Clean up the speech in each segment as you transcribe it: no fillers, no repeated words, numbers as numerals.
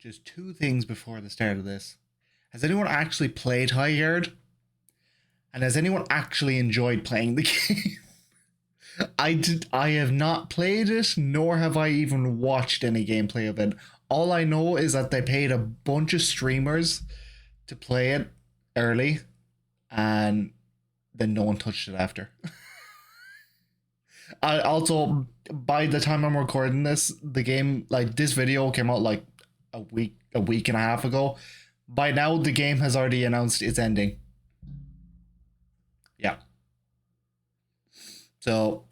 just two things before the start of this. Has anyone actually played Highguard? And has anyone actually enjoyed playing the game? I have not played it, nor have I even watched any gameplay of it. All I know is that they paid a bunch of streamers to play it early, and then no one touched it after. I also, by the time I'm recording this, the game, like, this video came out like a week and a half ago. By now, the game has already announced its ending. Yeah. So,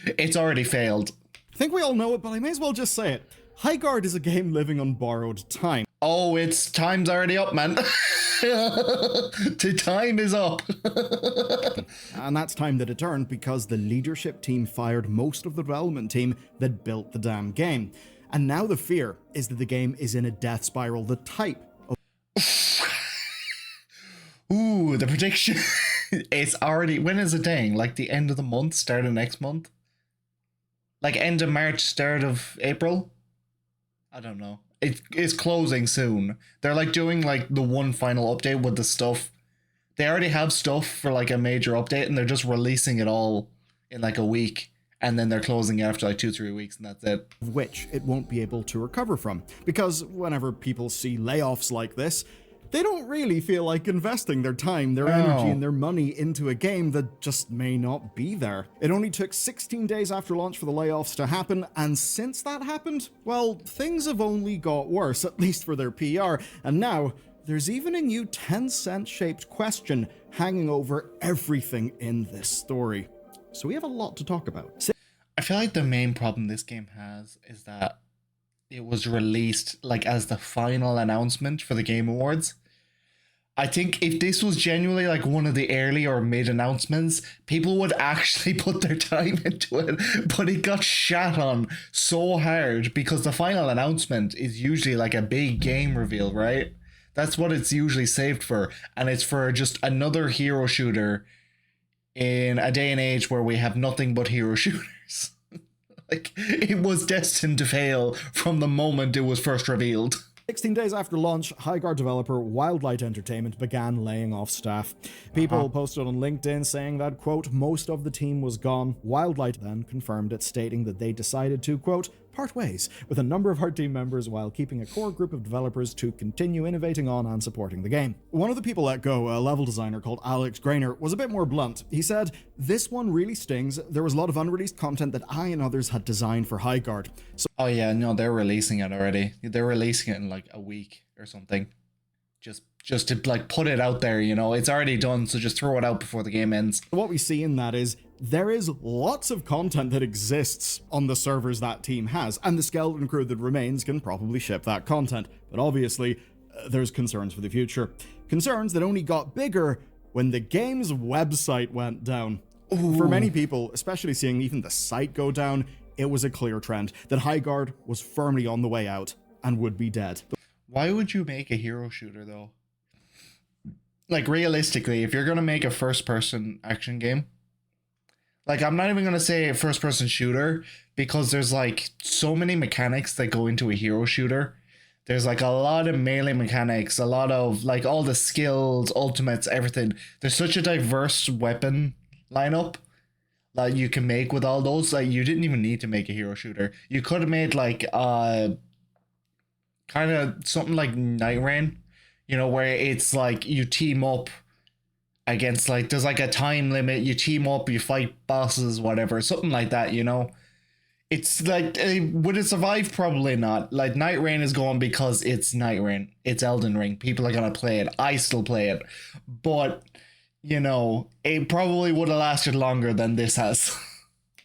it's already failed. I think we all know it, but I may as well just say it. Highguard is a game living on borrowed time. Oh, its time's already up, man. The time is up. And that's time that it earned because the leadership team fired most of the development team that built the damn game. And now the fear is that the game is in a death spiral. The type of Ooh, the prediction. It's already, when is it dang? Like the end of the month, start of next month? Like end of March, start of April? I don't know. It's closing soon. They're like doing like the one final update with the stuff. They already have stuff for like a major update and they're just releasing it all in like a week. And then they're closing it after like 2-3 weeks and that's it. which it won't be able to recover from. Because whenever people see layoffs like this, they don't really feel like investing their time, their energy, and their money into a game that just may not be there. It only took 16 days after launch for the layoffs to happen, and since that happened, well, things have only got worse, at least for their PR, and now there's even a new 10-cent shaped question hanging over everything in this story. So we have a lot to talk about. I feel like the main problem this game has is that it was released like as the final announcement for the Game Awards. I think if this was genuinely like one of the early or mid announcements, people would actually put their time into it. But it got shat on so hard because the final announcement is usually like a big game reveal, right? That's what it's usually saved for. And it's for just another hero shooter in a day and age where we have nothing but hero shooters. Like, it was destined to fail from the moment it was first revealed. 16 days after launch, Highguard developer Wildlight Entertainment began laying off staff. People posted on LinkedIn saying that, quote, most of the team was gone. Wildlight then confirmed it, stating that they decided to, quote, part ways with a number of our team members while keeping a core group of developers to continue innovating on and supporting the game. One of the people let go, a level designer called Alex Grainer, was a bit more blunt. He said, this one really stings. There was a lot of unreleased content that I and others had designed for Highguard. So Oh yeah, no, they're releasing it already. They're releasing it in like a week or something. Just to like put it out there, you know, it's already done, so just throw it out before the game ends. what we see in that is there is lots of content that exists on the servers that team has, and the skeleton crew that remains can probably ship that content. But obviously, there's concerns for the future. Concerns that only got bigger when the game's website went down. Ooh. For many people, especially seeing even the site go down, it was a clear trend that Highguard was firmly on the way out and would be dead. Why would you make a hero shooter though? Like realistically, if you're gonna make a first-person action game, like I'm not even gonna say a first-person shooter because there's like so many mechanics that go into a hero shooter. There's like a lot of melee mechanics, a lot of like all the skills, ultimates, everything. There's such a diverse weapon lineup that you can make with all those. Like you didn't even need to make a hero shooter. You could have made like kind of something like Night Rain, you know, where it's like you team up against like there's like a time limit, you team up, you fight bosses, whatever, something like that, you know. It's like, would it survive? Probably not. Like Night Rain is going because it's Night Rain, it's Elden Ring, people are gonna play it, I still play it, but you know, it probably would have lasted longer than this has.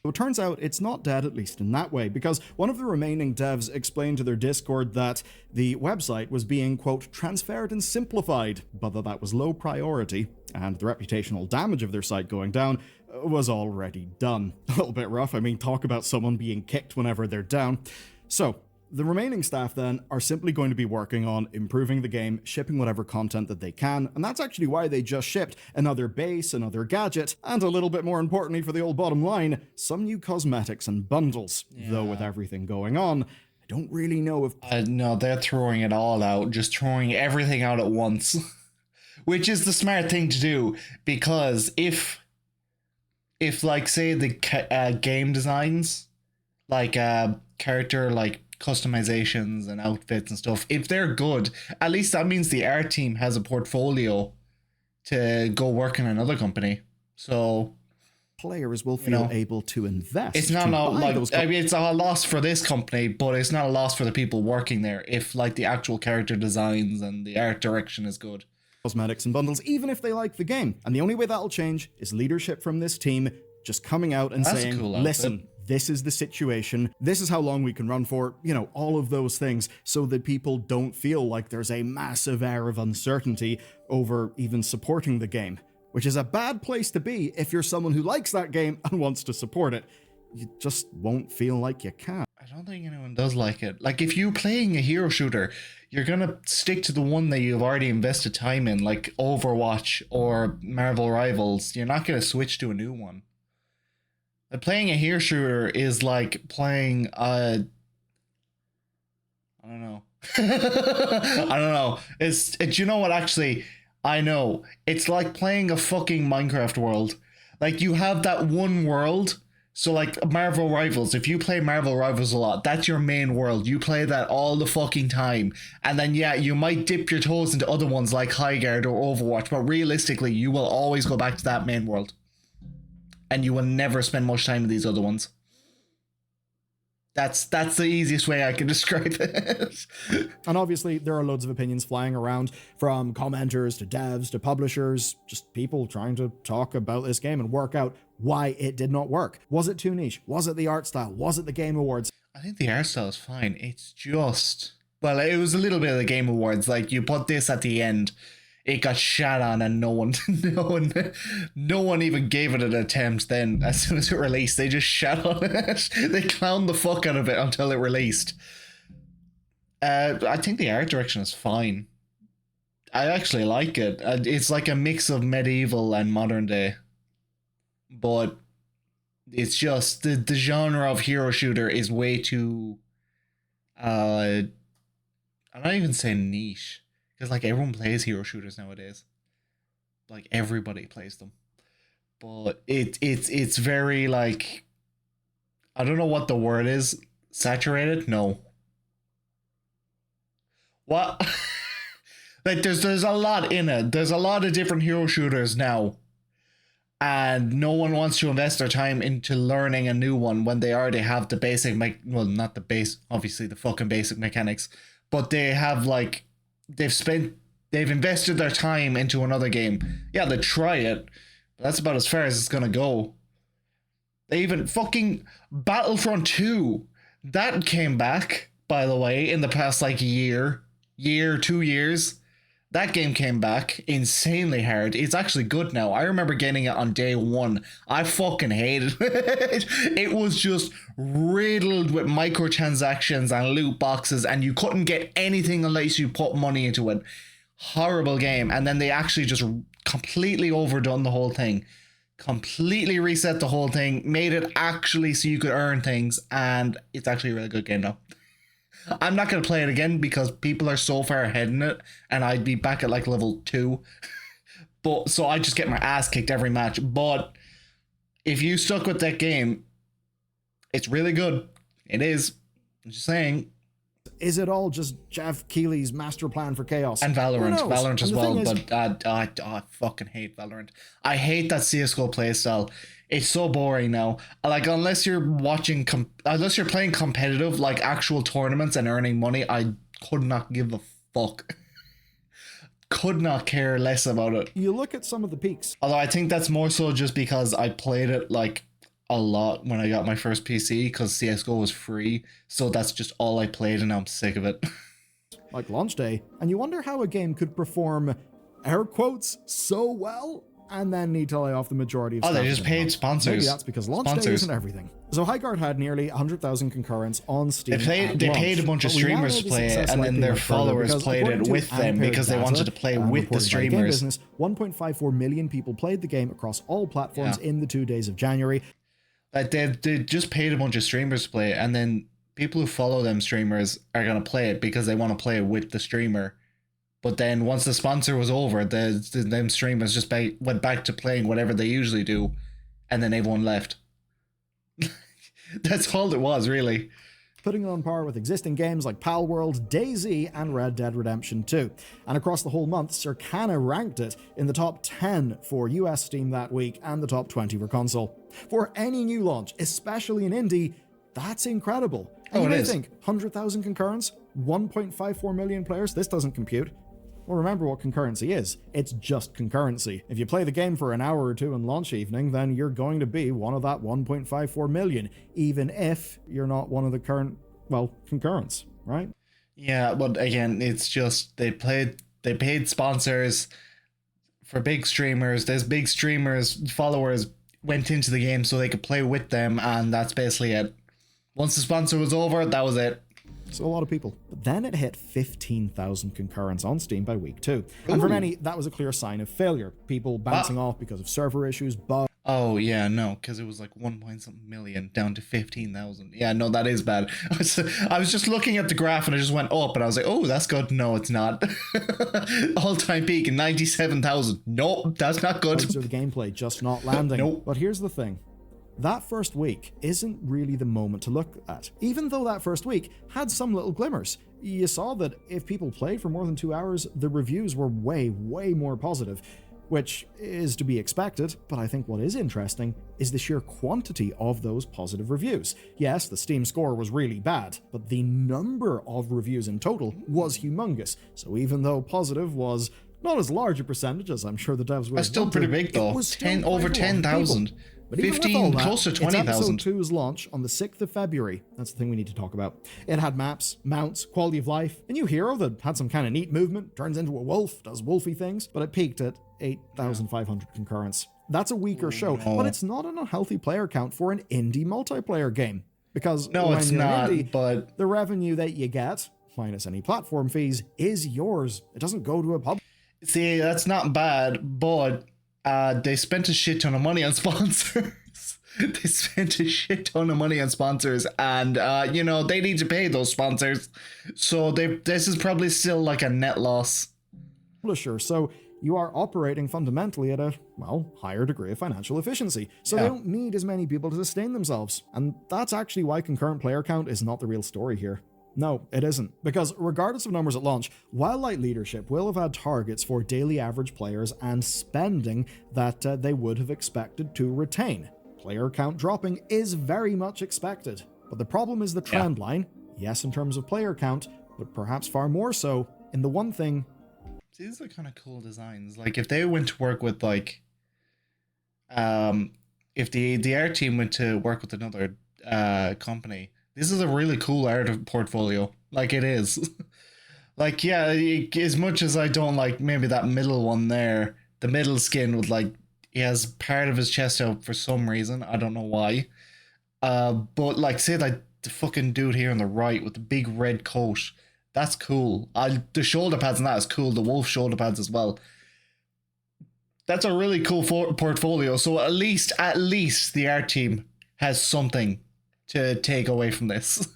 It turns out it's not dead, at least in that way, because one of the remaining devs explained to their Discord that the website was being, quote, transferred and simplified, but that was low priority, and the reputational damage of their site going down was already done. A little bit rough, I mean, talk about someone being kicked whenever they're down. So, the remaining staff then are simply going to be working on improving the game, shipping whatever content that they can, and that's actually why they just shipped another base, another gadget, and a little bit more importantly for the old bottom line, some new cosmetics and bundles. Though with everything going on, I don't really know if No, they're throwing it all out, just throwing everything out at once, which is the smart thing to do, because if like say the game designs, like character like customizations and outfits and stuff, if they're good, at least that means the art team has a portfolio to go work in another company. So players will feel able to invest. it's not I mean, it's a loss for this company, but it's not a loss for the people working there if like the actual character designs and the art direction is good. Cosmetics and bundles, even if they like the game. And the only way that'll change is leadership from this team just coming out and saying, cool listen, this is the situation. This is how long we can run for, all of those things, so that people don't feel like there's a massive air of uncertainty over even supporting the game, which is a bad place to be if you're someone who likes that game and wants to support it. You just won't feel like you can. I don't think anyone does like it. Like, if you're playing a hero shooter, you're gonna stick to the one that you've already invested time in, like Overwatch or Marvel Rivals. You're not gonna switch to a new one. Like, playing a hero shooter is like playing I don't know. I don't know. It's you know what, actually, I know. It's like playing a fucking Minecraft world. Like, you have that one world. So like Marvel Rivals, if you play Marvel Rivals a lot, that's your main world. You play that all the fucking time. And then yeah, you might dip your toes into other ones like Highguard or Overwatch, but realistically, you will always go back to that main world. And you will never spend much time in these other ones. That's the easiest way I can describe it. And obviously, there are loads of opinions flying around, from commenters to devs to publishers, just people trying to talk about this game and work out why it did not work. Was it too niche? Was it the art style? Was it the Game Awards? I think the art style is fine. It's just... Well, it was a little bit of the Game Awards. Like, you put this at the end, it got shat on, and no one even gave it an attempt then. As soon as it released, they just shat on it. They clowned the fuck out of it until it released. I think the art direction is fine. I actually like it. It's like a mix of medieval and modern day. But it's just the genre of hero shooter is way too I'm not even saying niche, because like everyone plays hero shooters nowadays. Like, everybody plays them. But it's very, like, I don't know what the word is. Saturated? No. What? Like, there's a lot in it. There's a lot of different hero shooters now. And no one wants to invest their time into learning a new one when they already have the basic, well, not the base, obviously the fucking basic mechanics, but they have, like, they've invested their time into another game. Yeah, they try it, but that's about as far as it's gonna go. They even fucking Battlefront 2, that came back, by the way, in the past, like, year, 2 years. That game came back insanely hard. It's actually good now. I remember getting it on day one. I fucking hated it. It was just riddled with microtransactions and loot boxes, and you couldn't get anything unless you put money into it. Horrible game. And then they actually just completely overdone the whole thing. Completely reset the whole thing. Made it actually so you could earn things. And it's actually a really good game now. I'm not going to play it again because people are so far ahead in it, and I'd be back at like level 2. But so I just get my ass kicked every match. But if you stuck with that game, it's really good. It is. I'm just saying. Is it all just Jeff Keighley's master plan for chaos? And Valorant. Valorant as well. But I fucking hate Valorant. I hate that CSGO playstyle. It's so boring now. Like, unless you're playing competitive, like actual tournaments and earning money, I could not give a fuck. Could not care less about it. You look at some of the peaks. Although I think that's more so just because I played it like a lot when I got my first PC, because CSGO was free. So that's just all I played, and I'm sick of it. Like launch day, and you wonder how a game could perform, air quotes, so well, and then need to lay off the majority of staff. Oh, they just paid sponsors. Maybe that's because launch day isn't everything. So Highguard had nearly 100,000 concurrents on Steam. They paid a bunch of streamers to play it, and then their followers played it with them because they wanted to play with the streamers. 1.54 million people played the game across all platforms in the 2 days of January. They just paid a bunch of streamers to play it, and then people who follow them streamers are gonna play it because they want to play it with the streamer. But then once the sponsor was over, them streamers just went back to playing whatever they usually do, and then everyone left. That's all it was, really. Putting it on par with existing games like Palworld, DayZ, and Red Dead Redemption 2. And across the whole month, Circana ranked it in the top 10 for US Steam that week and the top 20 for console. For any new launch, especially in indie, that's incredible. And you may think, 100,000 concurrents? 1.54 million players? This doesn't compute. Well, remember what concurrency is. It's just concurrency. If you play the game for an hour or two in launch evening, then you're going to be one of that 1.54 million, even if you're not one of the current, concurrents, right? Yeah, but again, it's just they paid sponsors for big streamers. There's big streamers, followers went into the game so they could play with them, and that's basically it. Once the sponsor was over, that was it. So a lot of people. But then it hit 15,000 concurrents on Steam by week 2. And for many, that was a clear sign of failure. People bouncing off because of server issues, bugs. Oh, yeah, no, because it was like 1 point something million down to 15,000. Yeah, no, that is bad. I was just looking at the graph and it just went up and I was like, oh, that's good. No, it's not. All-time peak in 97,000. Nope, that's not good. Or the gameplay just not landing. Nope. But here's the thing. That first week isn't really the moment to look at, even though that first week had some little glimmers. You saw that if people played for more than 2 hours, the reviews were way more positive, which is to be expected, but I think what is interesting is the sheer quantity of those positive reviews. Yes, the Steam score was really bad, but the number of reviews in total was humongous, so even though positive was not as large a percentage as I'm sure the devs would have still wanted, pretty big though. it was still over 10,000. 15, close to 20,000. It's episode 2's launch on the 6th of February. That's the thing we need to talk about. It had maps, mounts, quality of life, a new hero that had some kind of neat movement, turns into a wolf, does wolfy things, but it peaked at 8,500 concurrents. That's a weaker show, but it's not an unhealthy player count for an indie multiplayer game. Because no, it's not, but the revenue that you get, minus any platform fees, is yours. It doesn't go to a pub. See, that's not bad, but they spent a shit ton of money on sponsors. They spent a shit ton of money on sponsors, and they need to pay those sponsors. So this is probably still like a net loss. Publisher, so you are operating fundamentally at a, higher degree of financial efficiency. So they don't need as many people to sustain themselves. And that's actually why concurrent player count is not the real story here. No, it isn't. Because regardless of numbers at launch, Wildlight Leadership will have had targets for daily average players and spending that they would have expected to retain. Player count dropping is very much expected. But the problem is the trend line. Yes, in terms of player count, but perhaps far more so in the one thing. These are kind of cool designs. Like if they went to work with if the art team went to work with another company, this is a really cool art portfolio. Like it is. Like, yeah, as much as I don't like maybe that middle one there, the middle skin with he has part of his chest out for some reason. I don't know why. But say the fucking dude here on the right with the big red coat. That's cool. The shoulder pads and that is cool. The wolf shoulder pads as well. That's a really cool portfolio. So at least the art team has something to take away from this.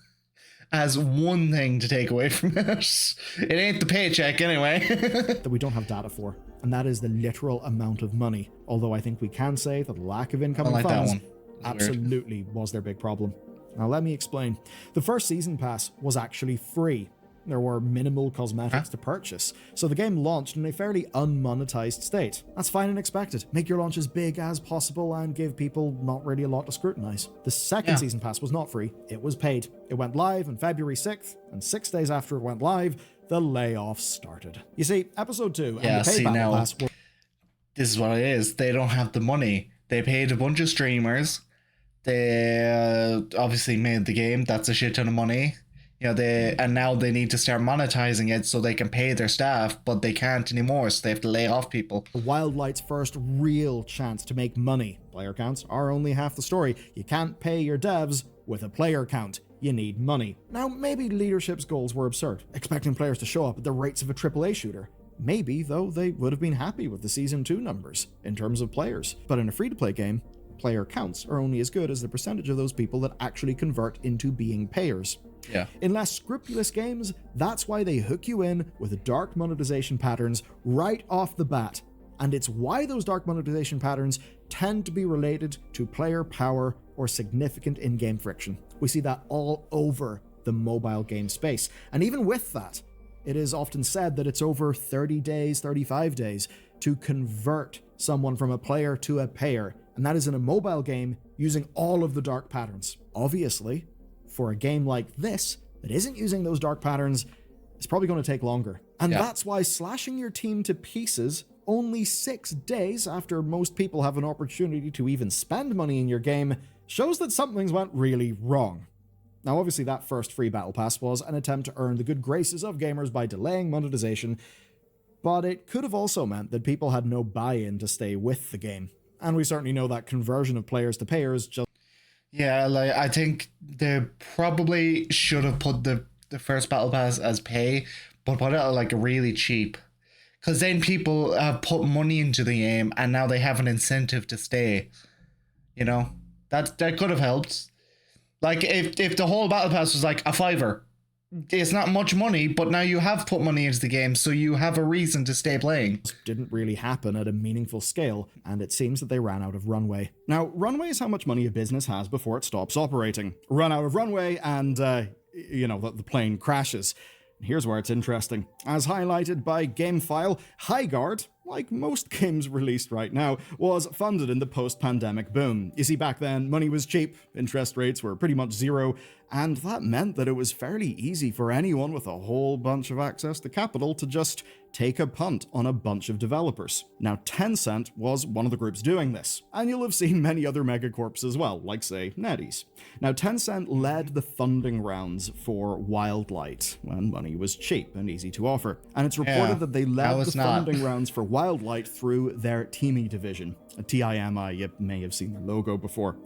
Has one thing to take away from it. It ain't the paycheck anyway. That we don't have data for, and that is the literal amount of money. Although I think we can say that the lack of incoming funds absolutely was their big problem. Now let me explain. The first season pass was actually free. There were minimal cosmetics to purchase, so the game launched in a fairly unmonetized state. That's fine and expected. Make your launch as big as possible and give people not really a lot to scrutinize. The second season pass was not free, it was paid. It went live on February 6th, and 6 days after it went live, the layoffs started. You see, episode 2 and the paid battle pass were... This is what it is. They don't have the money. They paid a bunch of streamers. They obviously made the game. That's a shit ton of money. And now they need to start monetizing it so they can pay their staff, but they can't anymore, so they have to lay off people. Wildlight's first real chance to make money. Player counts are only half the story. You can't pay your devs with a player count. You need money. Now, maybe leadership's goals were absurd, expecting players to show up at the rates of a AAA shooter. Maybe, though, they would have been happy with the Season 2 numbers, in terms of players. But in a free-to-play game, player counts are only as good as the percentage of those people that actually convert into being payers. Yeah. In less scrupulous games, that's why they hook you in with dark monetization patterns right off the bat. And it's why those dark monetization patterns tend to be related to player power or significant in-game friction. We see that all over the mobile game space. And even with that, it is often said that it's over 30 days, 35 days to convert someone from a player to a payer. And that is in a mobile game using all of the dark patterns. Obviously, for a game like this that isn't using those dark patterns, it's probably going to take longer. And that's why slashing your team to pieces only 6 days after most people have an opportunity to even spend money in your game shows that something's went really wrong. Now, obviously, that first free battle pass was an attempt to earn the good graces of gamers by delaying monetization, but it could have also meant that people had no buy-in to stay with the game. And we certainly know that conversion of players to payers just... Yeah, like, I think they probably should have put the first battle pass as pay, but put it like really cheap. Because then people have put money into the game and now they have an incentive to stay. You know? That could have helped. Like, if the whole battle pass was like a $5, it's not much money, but now you have put money into the game, so you have a reason to stay playing. Didn't really happen at a meaningful scale, and it seems that they ran out of runway. Now, runway is how much money a business has before it stops operating. Run out of runway and, the plane crashes. Here's where it's interesting. As highlighted by GameFile, Highguard, like most games released right now, was funded in the post-pandemic boom. You see, back then, money was cheap, interest rates were pretty much zero, and that meant that it was fairly easy for anyone with a whole bunch of access to capital to just take a punt on a bunch of developers. Now, Tencent was one of the groups doing this, and you'll have seen many other megacorps as well, like, say, NetEase. Now, Tencent led the funding rounds for Wildlight when money was cheap and easy to offer, and it's reported that they led the funding rounds for Wildlight through their TiMi division. TIMI, you may have seen their logo before.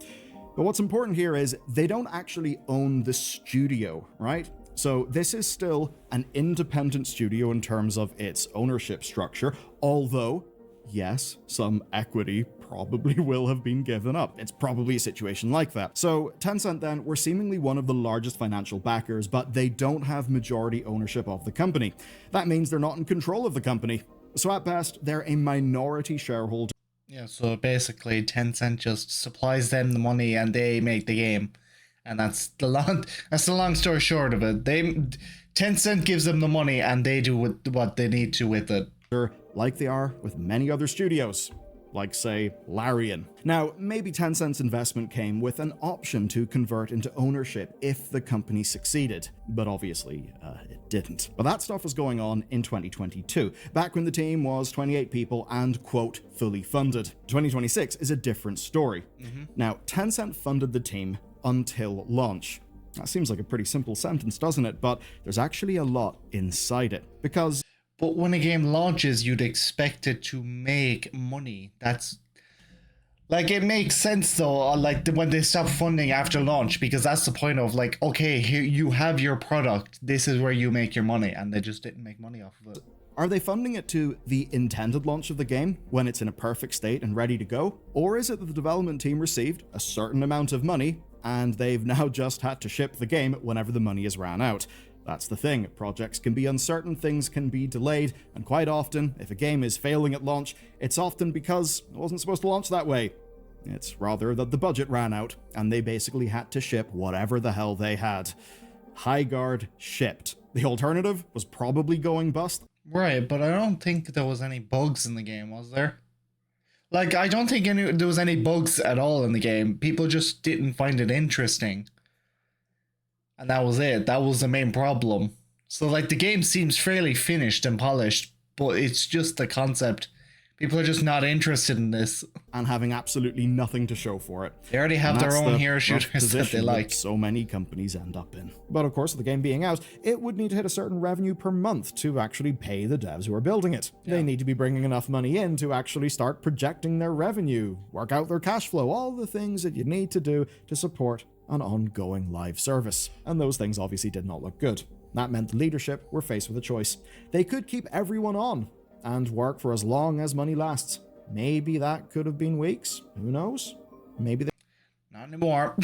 But what's important here is they don't actually own the studio, right? So this is still an independent studio in terms of its ownership structure, although, yes, some equity probably will have been given up. It's probably a situation like that. So Tencent then were seemingly one of the largest financial backers, but they don't have majority ownership of the company. That means they're not in control of the company. So at best, they're a minority shareholder. Yeah, so basically Tencent just supplies them the money and they make the game. And that's the long story short of it. Tencent gives them the money and they do what they need to with it. Like they are with many other studios, like, say, Larian. Now, maybe Tencent's investment came with an option to convert into ownership if the company succeeded, but obviously it didn't. But that stuff was going on in 2022, back when the team was 28 people and, quote, fully funded. 2026 is a different story. Now, Tencent funded the team until launch. That seems like a pretty simple sentence, doesn't it? But there's actually a lot inside it, because... But when a game launches, you'd expect it to make money. That's... Like, it makes sense, though, like, when they stop funding after launch, because that's the point of, like, okay, here you have your product, this is where you make your money, and they just didn't make money off of it. Are they funding it to the intended launch of the game, when it's in a perfect state and ready to go? Or is it that the development team received a certain amount of money, and they've now just had to ship the game whenever the money has ran out? That's the thing, projects can be uncertain, things can be delayed, and quite often, if a game is failing at launch, it's often because it wasn't supposed to launch that way. It's rather that the budget ran out, and they basically had to ship whatever the hell they had. Highguard shipped. The alternative was probably going bust. Right, but I don't think there was any bugs in the game, was there? Like, I don't think there was any bugs at all in the game. People just didn't find it interesting. And that was it. That was the main problem. So, like, the game seems fairly finished and polished, but it's just the concept. People are just not interested in this. And having absolutely nothing to show for it. They already have their own hero shooters that they like. So many companies end up in. But of course, with the game being out, it would need to hit a certain revenue per month to actually pay the devs who are building it. Yeah. They need to be bringing enough money in to actually start projecting their revenue, work out their cash flow, all the things that you need to do to support an ongoing live service. And those things obviously did not look good. That meant the leadership were faced with a choice. They could keep everyone on and work for as long as money lasts. Maybe that could have been weeks, who knows? Maybe they Not anymore.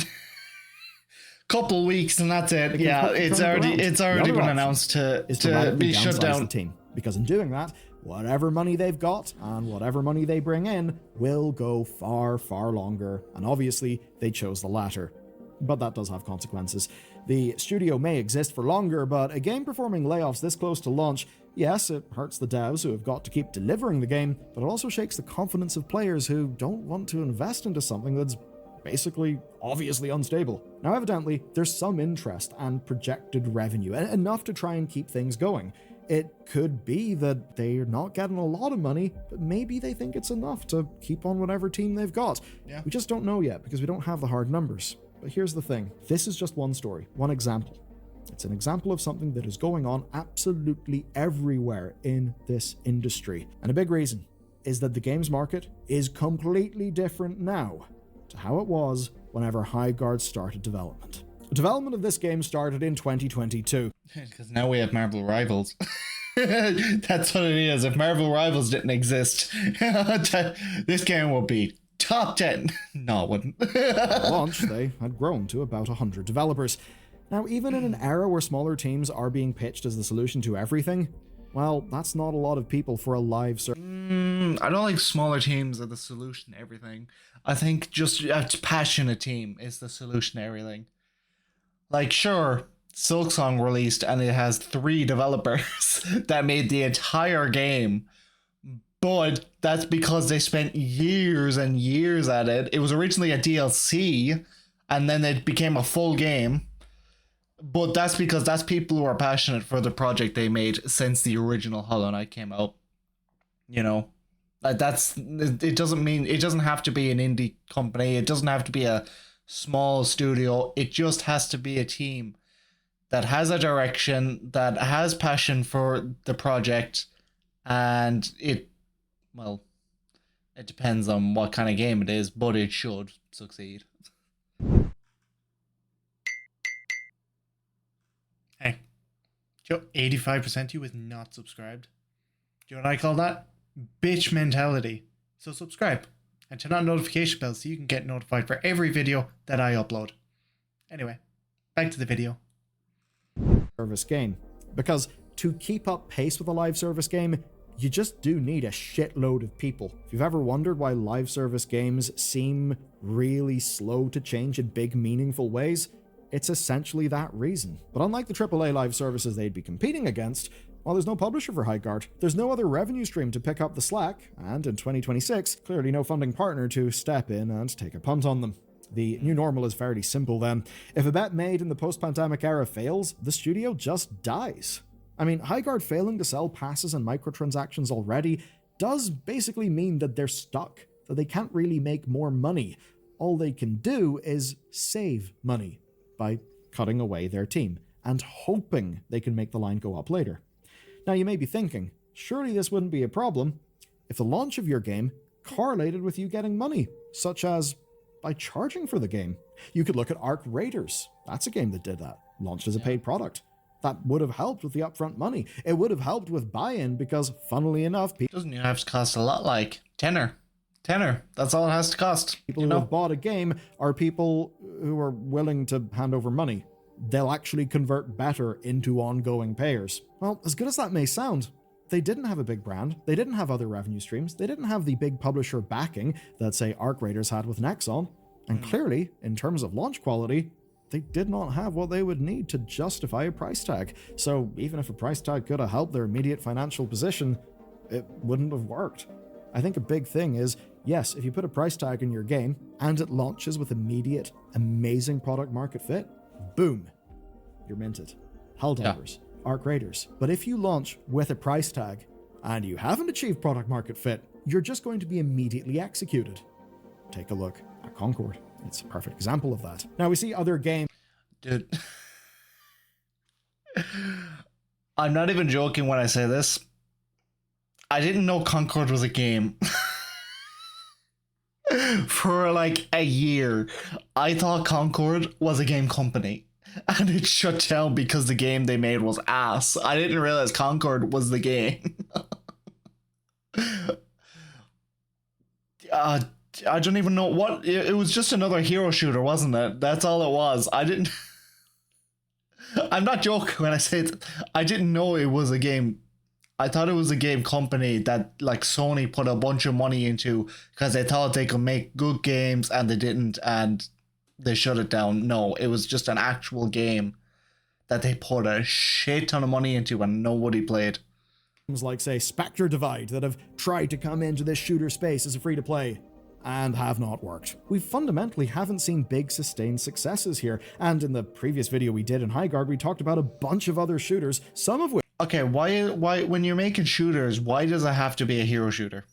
Couple weeks and that's it. can Yeah, quickly it's turn it already around. it's The already other been option announced is to to radically be shut downsize down. the team, because in doing that, whatever money they've got and whatever money they bring in will go far, far longer, and obviously they chose the latter. But that does have consequences. The studio may exist for longer, but a game performing layoffs this close to launch, yes, it hurts the devs who have got to keep delivering the game, but it also shakes the confidence of players who don't want to invest into something that's basically obviously unstable. Now, evidently, there's some interest and projected revenue, enough to try and keep things going. It could be that they're not getting a lot of money, but maybe they think it's enough to keep on whatever team they've got. Yeah. We just don't know yet because we don't have the hard numbers. But here's the thing. This is just one story, one example. It's an example of something that is going on absolutely everywhere in this industry. And a big reason is that the games market is completely different now to how it was whenever Highguard started development. The development of this game started in 2022. Because now we have Marvel Rivals. That's what it is. If Marvel Rivals didn't exist, this game would be top 10. No, it wouldn't. At launch, they had grown to about 100 developers. Now, even in an era where smaller teams are being pitched as the solution to everything, well, that's not a lot of people for a live service. I don't think smaller teams are the solution to everything. I think just a passionate team is the solution to everything. Like, sure, Silksong released and it has 3 developers that made the entire game. But that's because they spent years and years at it. It was originally a DLC and then it became a full game. But that's because that's people who are passionate for the project they made since the original Hollow Knight came out. You know, it doesn't mean it doesn't have to be an indie company. It doesn't have to be a small studio. It just has to be a team that has a direction, that has passion for the project, and it depends on what kind of game it is, but it should succeed. Hey, Joe, 85% of you is not subscribed. Do you know what I call that? Bitch mentality. So subscribe and turn on notification bells so you can get notified for every video that I upload. Anyway, back to the video. Service game. Because to keep up pace with a live service game, you just do need a shitload of people. If you've ever wondered why live service games seem really slow to change in big, meaningful ways, it's essentially that reason. But unlike the AAA live services they'd be competing against, while there's no publisher for Highguard, there's no other revenue stream to pick up the slack, and in 2026, clearly no funding partner to step in and take a punt on them. The new normal is fairly simple then. If a bet made in the post-pandemic era fails, the studio just dies. I mean, Highguard failing to sell passes and microtransactions already does basically mean that they're stuck, that they can't really make more money. All they can do is save money by cutting away their team and hoping they can make the line go up later. Now, you may be thinking, surely this wouldn't be a problem if the launch of your game correlated with you getting money, such as by charging for the game. You could look at Arc Raiders. That's a game that did that, launched as a paid product. That would have helped with the upfront money. It would have helped with buy-in because, funnily enough, Doesn't even have to cost a lot, like tenner. That's all it has to cost. people who have bought a game are people who are willing to hand over money. They'll actually convert better into ongoing payers. Well, as good as that may sound, they didn't have a big brand, they didn't have other revenue streams, they didn't have the big publisher backing that, say, Arc Raiders had with Nexon, and clearly, in terms of launch quality, they did not have what they would need to justify a price tag. So even if a price tag could have helped their immediate financial position, it wouldn't have worked. I think a big thing is, yes, if you put a price tag in your game and it launches with immediate, amazing product market fit, boom, you're minted. Helldivers, Arc Raiders. But if you launch with a price tag and you haven't achieved product market fit, you're just going to be immediately executed. Take a look at Concord. It's a perfect example of that. Now we see other games. Dude. I'm not even joking when I say this. I didn't know Concord was a game. For like a year, I thought Concord was a game company. And it shut down because the game they made was ass. I didn't realize Concord was the game. I don't even know what it was. Just another hero shooter, wasn't it? That's all it was. I didn't. I'm not joking when I say it. I didn't know it was a game. I thought it was a game company that like Sony put a bunch of money into because they thought they could make good games and they didn't, and they shut it down. No, it was just an actual game that they put a shit ton of money into and nobody played. Games like, say, Spectre Divide that have tried to come into this shooter space as a free-to-play and have not worked. We fundamentally haven't seen big sustained successes here, and in the previous video we did in Highguard, we talked about a bunch of other shooters, some of which... Okay, why when you're making shooters, why does it have to be a hero shooter?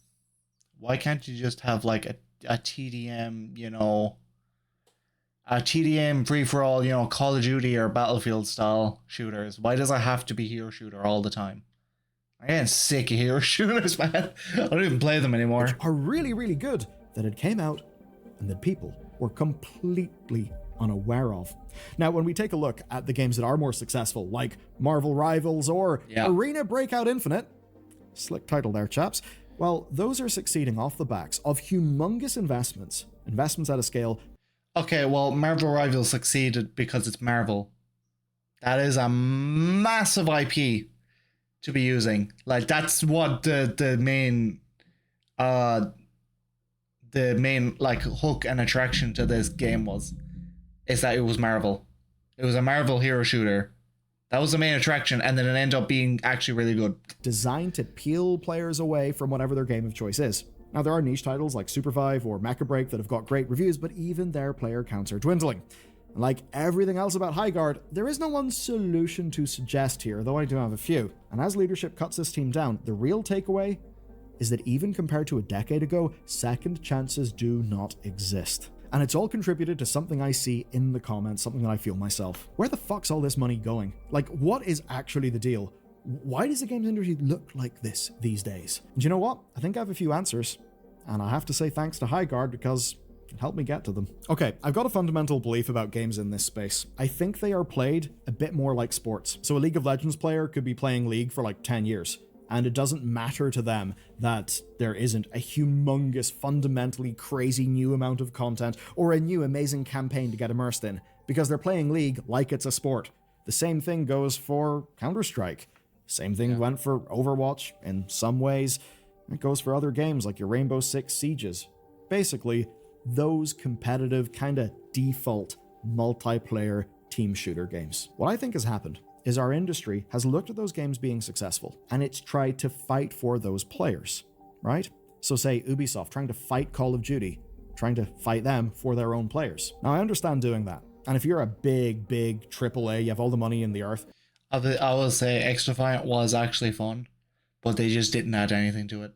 Why can't you just have like a TDM, you know, a TDM free-for-all, you know, Call of Duty or Battlefield style shooters? Why does it have to be hero shooter all the time? I'm getting sick of hero shooters, man. I don't even play them anymore. Are really, really good, that it came out and that people were completely unaware of. Now, when we take a look at the games that are more successful, like Marvel Rivals or Arena Breakout Infinite, slick title there, chaps, well, those are succeeding off the backs of humongous investments at a scale. Okay, well, Marvel Rivals succeeded because it's Marvel. That is a massive IP to be using. Like, that's what the main like hook and attraction to this game was, is that it was Marvel. It was a Marvel hero shooter. That was the main attraction, and then it ended up being actually really good. Designed to peel players away from whatever their game of choice is. Now, there are niche titles like Supervive or Mecha Break that have got great reviews, but even their player counts are dwindling. And like everything else about Highguard, there is no one solution to suggest here, though I do have a few. And as leadership cuts this team down, the real takeaway is that even compared to a decade ago, second chances do not exist. And it's all contributed to something I see in the comments, something that I feel myself. Where the fuck's all this money going? Like, what is actually the deal? Why does the games industry look like this these days? And you know what? I think I have a few answers. And I have to say thanks to Highguard because it helped me get to them. Okay, I've got a fundamental belief about games in this space. I think they are played a bit more like sports. So a League of Legends player could be playing League for like 10 years. And it doesn't matter to them that there isn't a humongous, fundamentally crazy new amount of content or a new amazing campaign to get immersed in, because they're playing League like it's a sport. The same thing goes for Counter-Strike. Same thing went for Overwatch in some ways. It goes for other games like your Rainbow Six Sieges. Basically, those competitive, kind of default multiplayer team shooter games. What I think has happened is our industry has looked at those games being successful, and it's tried to fight for those players, right? So say Ubisoft trying to fight Call of Duty, trying to fight them for their own players. Now, I understand doing that. And if you're a big AAA, you have all the money in the earth. I will say XDefiant was actually fun, but they just didn't add anything to it.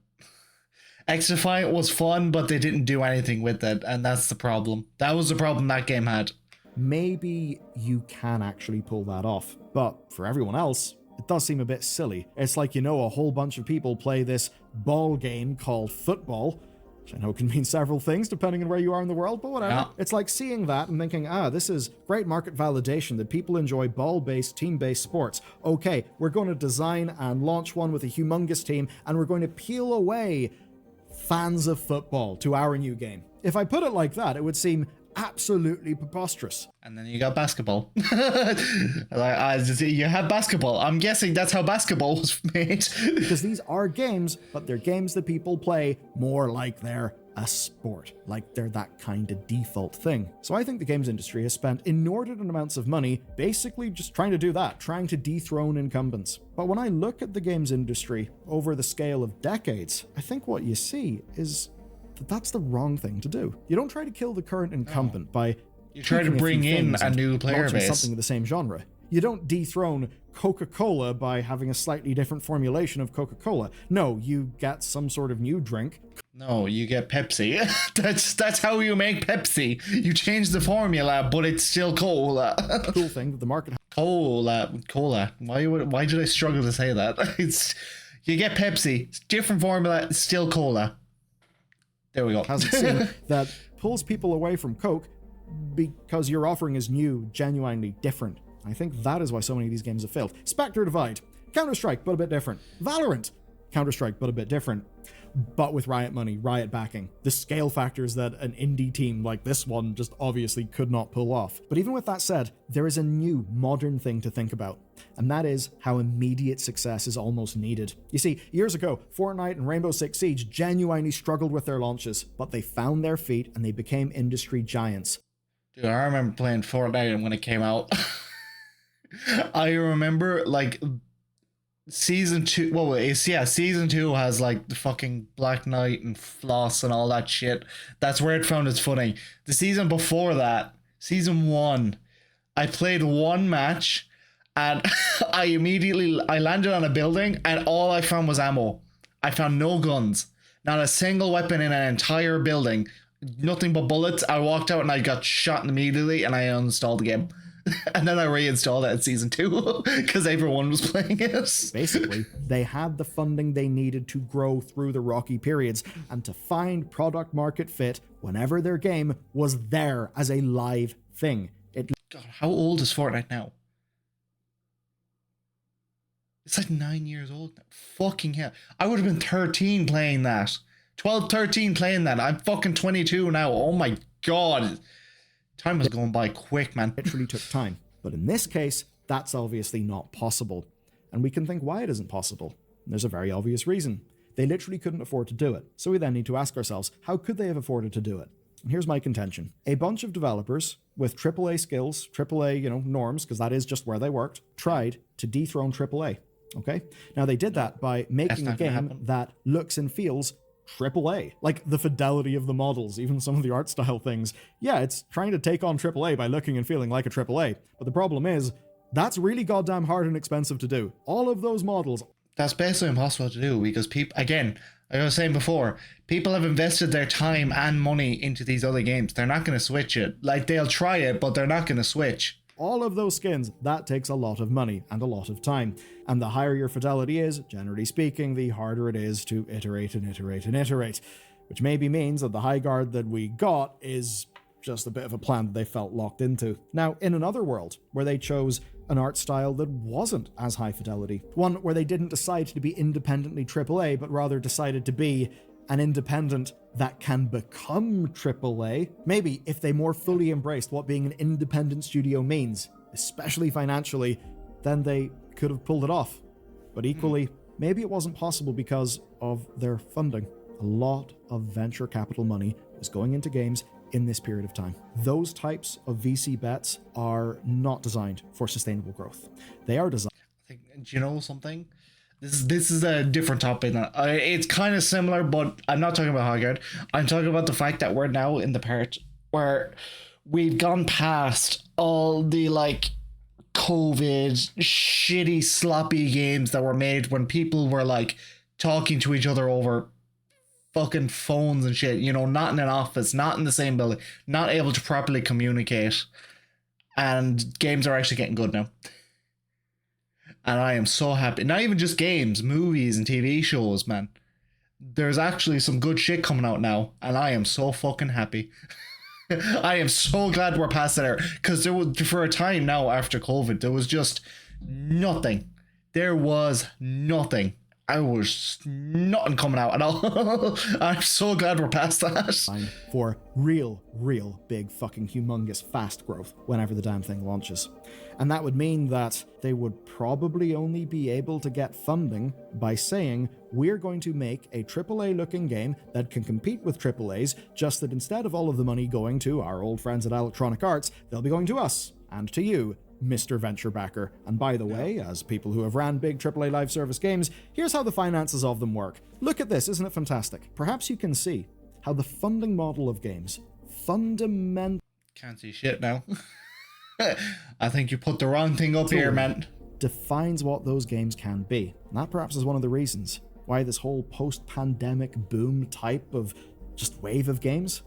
XDefiant was fun, but they didn't do anything with it, and that's the problem. That was the problem that game had. Maybe you can actually pull that off, but for everyone else, it does seem a bit silly. It's like, you know, a whole bunch of people play this ball game called football, which I know can mean several things depending on where you are in the world, but whatever. Yeah. It's like seeing that and thinking, this is great market validation that people enjoy ball-based, team-based sports. Okay, we're going to design and launch one with a humongous team, and we're going to peel away fans of football to our new game. If I put it like that, it would seem absolutely preposterous. And then you got basketball. You have basketball. I'm guessing that's how basketball was made. Because these are games, but they're games that people play more like they're a sport, like they're that kind of default thing. So I think the games industry has spent inordinate amounts of money basically just trying to do that, trying to dethrone incumbents. But when I look at the games industry over the scale of decades, I think what you see is that's the wrong thing to do. You don't try to kill the current incumbent by... You try to bring in a new player base. Something of the same genre. You don't dethrone Coca-Cola by having a slightly different formulation of Coca-Cola. No, you get some sort of new drink. No, you get Pepsi. That's how you make Pepsi. You change the formula, but it's still cola. Cool thing that the market... Cola. Why did I struggle to say that? You get Pepsi, different formula, it's still cola. There we go. Hasn't seen that pulls people away from Coke because your offering is new, genuinely different. I think that is why so many of these games have failed. Spectre Divide, Counter-Strike, but a bit different. Valorant, Counter-Strike, but a bit different. but with Riot money, Riot backing. The scale factors that an indie team like this one just obviously could not pull off. But even with that said, there is a new modern thing to think about, and that is how immediate success is almost needed. You see, years ago, Fortnite and Rainbow Six Siege genuinely struggled with their launches, but they found their feet and they became industry giants. Dude, I remember playing Fortnite when it came out. I remember like season 2. Well, season 2 has like the fucking Black Knight and Floss and all that shit. That's where it found its footing. The season before that, season 1, I played one match and I landed on a building and all I found was ammo. I found no guns, not a single weapon in an entire building, nothing but bullets. I walked out and I got shot immediately and I uninstalled the game. And then I reinstalled it in season 2 because everyone was playing it. Basically, they had the funding they needed to grow through the rocky periods and to find product market fit whenever their game was there as a live thing. God, how old is Fortnite now? It's like 9 years old now. Fucking hell. I would have been 13 playing that. 12, 13 playing that. I'm fucking 22 now. Oh my God. Time was going by quick, man. It literally took time. But in this case, that's obviously not possible. And we can think why it isn't possible. And there's a very obvious reason. They literally couldn't afford to do it. So we then need to ask ourselves, how could they have afforded to do it? And here's my contention. A bunch of developers with AAA skills, AAA, norms, because that is just where they worked, tried to dethrone AAA. Okay? Now they did that by making a game that looks and feels AAA. Like the fidelity of the models, even some of the art style things. Yeah, it's trying to take on AAA by looking and feeling like a AAA. But the problem is, that's really goddamn hard and expensive to do. All of those models. That's basically impossible to do because people, again, like I was saying before, people have invested their time and money into these other games. They're not going to switch it. Like, they'll try it, but they're not going to switch. All of those skins, that takes a lot of money and a lot of time. And the higher your fidelity is, generally speaking, the harder it is to iterate and iterate and iterate. Which maybe means that the high guard that we got is just a bit of a plan that they felt locked into. Now, in another world, where they chose an art style that wasn't as high fidelity, one where they didn't decide to be independently AAA, but rather decided to be an independent that can become AAA. Maybe if they more fully embraced what being an independent studio means, especially financially, then they could have pulled it off. But equally, maybe it wasn't possible because of their funding. A lot of venture capital money was going into games in this period of time. Those types of VC bets are not designed for sustainable growth. They are designed. Do you know something? This is a different topic. It's kind of similar, but I'm not talking about Hoggard. I'm talking about the fact that we're now in the part where we've gone past all the like COVID shitty sloppy games that were made when people were like talking to each other over fucking phones and shit, not in an office, not in the same building, not able to properly communicate. And games are actually getting good now. And I am so happy. Not even just games, movies and TV shows, man. There's actually some good shit coming out now, and I am so fucking happy. I am so glad we're past that era. Because there was, for a time now after COVID, there was just nothing. There was nothing. I was nothing coming out at all. I'm so glad we're past that. For real big fucking humongous fast growth whenever the damn thing launches. And that would mean that they would probably only be able to get funding by saying, we're going to make a AAA looking game that can compete with AAAs, just that instead of all of the money going to our old friends at Electronic Arts, they'll be going to us and to you, Mr. Venture Backer. And by the way, as people who have ran big AAA live service games, here's how the finances of them work. Look at this, isn't it fantastic? Perhaps you can see how the funding model of games fundamentally... Can't see shit now. I think you put the wrong thing up here, man. ...defines what those games can be. And that perhaps is one of the reasons why this whole post-pandemic boom type of just wave of games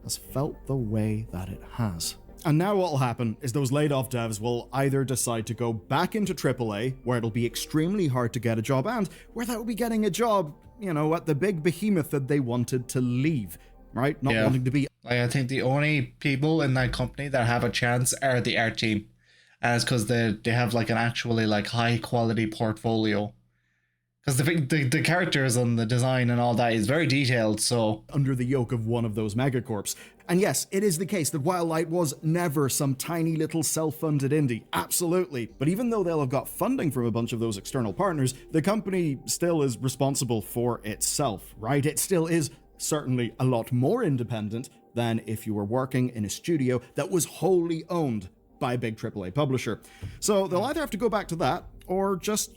has felt the way that it has. And now what will happen is those laid off devs will either decide to go back into AAA, where it'll be extremely hard to get a job, and where that will be getting a job, at the big behemoth that they wanted to leave, right? Not wanting to be... I think the only people in that company that have a chance are the art team. And it's because they have like an actually like high quality portfolio. because the characters and the design and all that is very detailed. So under the yoke of one of those megacorps. And yes, it is the case that Wildlight was never some tiny little self-funded indie, absolutely. But even though they'll have got funding from a bunch of those external partners, the company still is responsible for itself, right? It still is certainly a lot more independent than if you were working in a studio that was wholly owned by a big AAA publisher. So they'll either have to go back to that, or just,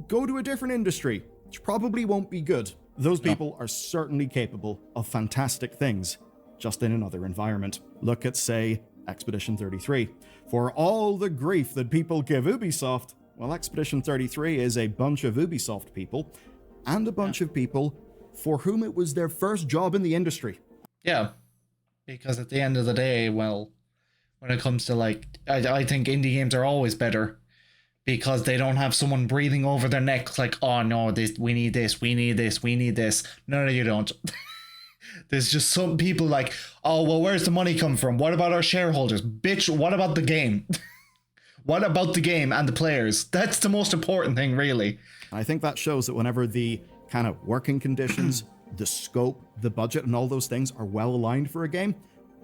go to a different industry, which probably won't be good. Those people are certainly capable of fantastic things, just in another environment. Look at, say, Expedition 33. For all the grief that people give Ubisoft, well, Expedition 33 is a bunch of Ubisoft people, and a bunch of people for whom it was their first job in the industry. yeah, because at the end of the day, well, when it comes to I think indie games are always better because they don't have someone breathing over their neck like, oh no, we need this, we need this, we need this. No, you don't. There's just some people like, oh, well, where's the money come from? What about our shareholders? Bitch, what about the game? What about the game and the players? That's the most important thing, really. I think that shows that whenever the kind of working conditions, the scope, the budget, and all those things are well aligned for a game,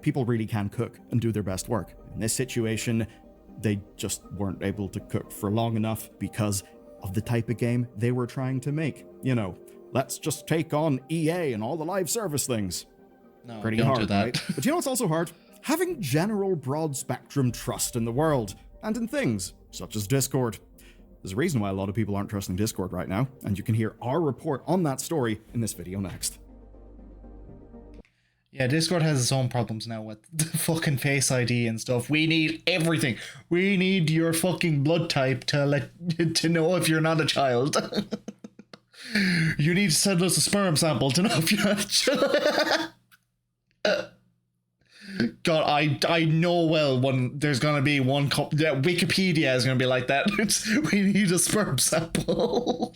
people really can cook and do their best work. In this situation, they just weren't able to cook for long enough because of the type of game they were trying to make. Let's just take on EA and all the live service things. No, Pretty don't hard, do that. right? But what's also hard? Having general broad spectrum trust in the world, and in things such as Discord. There's a reason why a lot of people aren't trusting Discord right now, and you can hear our report on that story in this video next. Yeah, Discord has its own problems now with the fucking Face ID and stuff. We need everything. We need your fucking blood type to know if you're not a child. You need to send us a sperm sample to know if you're not a child. God, I know well when there's gonna be one Wikipedia is gonna be like that. We need a sperm sample.